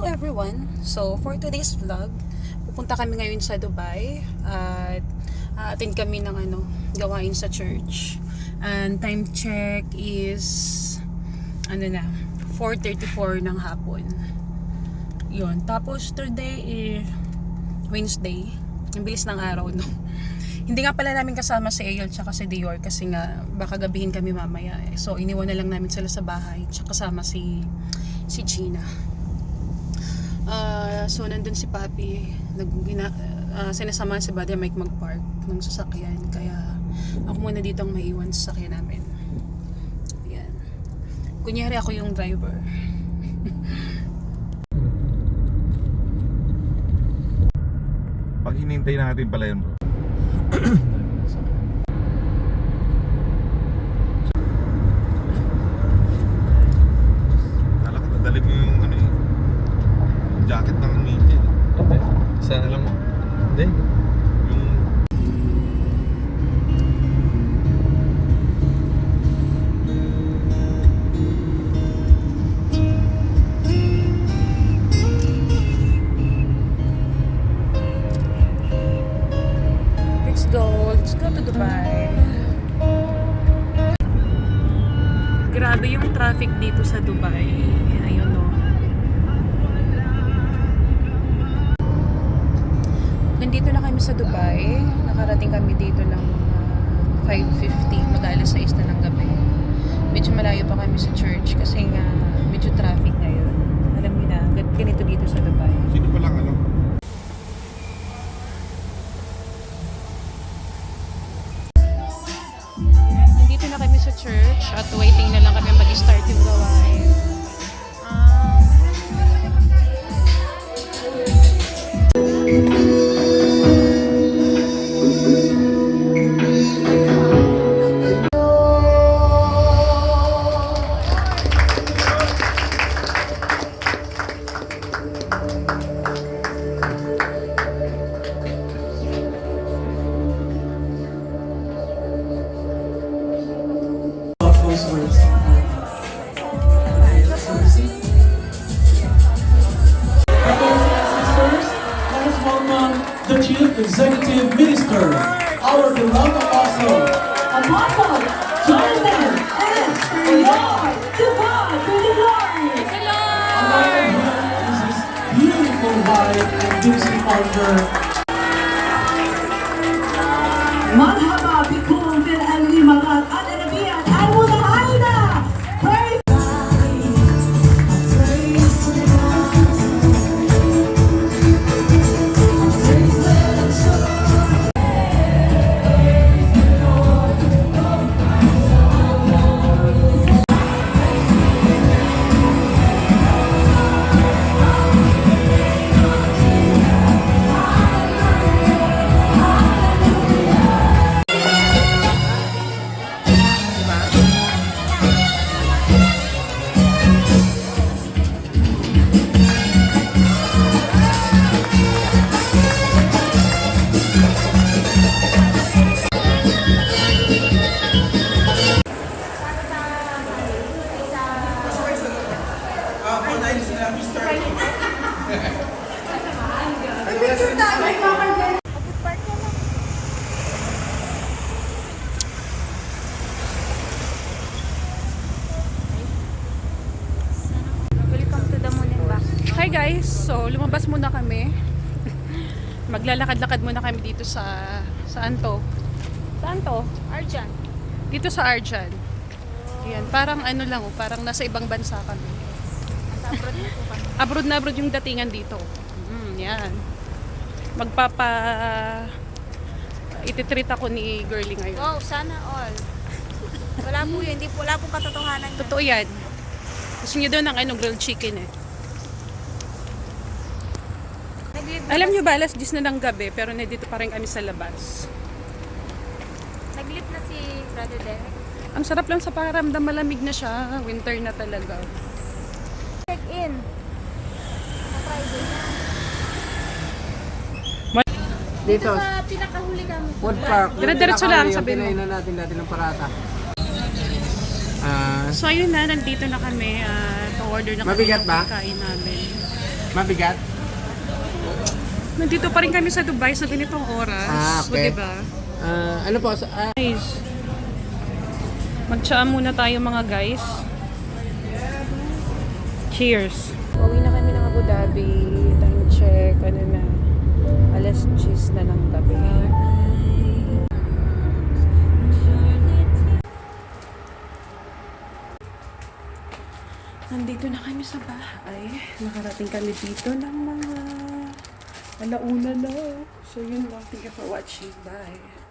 everyone! So for today's vlog, pupunta kami ngayon sa Dubai at attend kami ng gawain sa church. And time check is 4:34 ng hapon. Yun. Tapos today is Wednesday. Ang bilis ng araw, no? Hindi nga pala namin kasama si Ayol tsaka si Dior kasi nga baka gabihin kami mamaya. So iniwan na lang namin sila sa bahay tsaka kasama si Gina. So nandun si Papi, sinasamahan si Brother Mike mag-park ng sasakyan, kaya ako muna dito ang maiwan sa sasakyan namin. Ayan. Kunyari ako yung driver. Pag hinintay natin pala yun, bro. Kala ko nadali mo yung jacket ng media. Okay. Saan alam mo? Hindi. Yung Let's go to Dubai. Grabe yung traffic dito sa Dubai. Ayun, no. Nandito na kami sa Dubai. Nakarating kami dito ng 5:50. Mag-alas 6 na ng gabi. Medyo malayo pa kami sa church kasi nga medyo traffic ngayon. Alam niyo na, ganito dito sa Dubai. sino pa lang Nandito na kami sa church at waiting na lang kami mag-start yung gawain. The Chief Executive Minister, our beloved Apostle Jonathan S. Lord, to God be the glory. This is beautiful wife and beautiful partner. Marhaba bikum bil al-imarat al-Arabiyyah al-Mutahida. Praise Hi guys, so lumabas muna kami. Maglalakad-lakad muna kami dito sa saan to? Arjan. Dito sa Arjan. Ayan, parang parang nasa ibang bansa kami. Nasa abroad na po kami. Abroad na abroad yung datingan dito. Yan. Ititreat ako ni Girlie ngayon. Wow, sana all. Wala po yun, wala pong katotohanan yun. Totoo yan. Gusto niyo doon ng grilled chicken eh. Alam niyo ba, alas 10 na ng gabi, pero nandito pa rin kami sa labas. Nag-lift na si Brother Derek. Ang sarap lang sa pakiramdam, malamig na siya. Winter na talaga. Check-in. Sa Friday na. Dito sa pinakahuli kami. Food park. Dire-diretso lang, sabihin mo. Pinain na natin dati ng parata. So ayun na, nandito na kami. Order na kami Mabigat ng ba? pagkain namin. Mabigat? Nandito pa rin kami sa Dubai sa ganitong oras. Ah, okay. So, diba? Ano po? Guys, mag-tsaa muna tayo mga guys. Cheers! Uwi na kami ng Abu Dhabi. Time check. Ano na? Alas 10 na ng gabi. Nandito na kami sa bahay. Nakarating kami dito ng mga alauna na. So yun lang. Thank you for watching. Bye.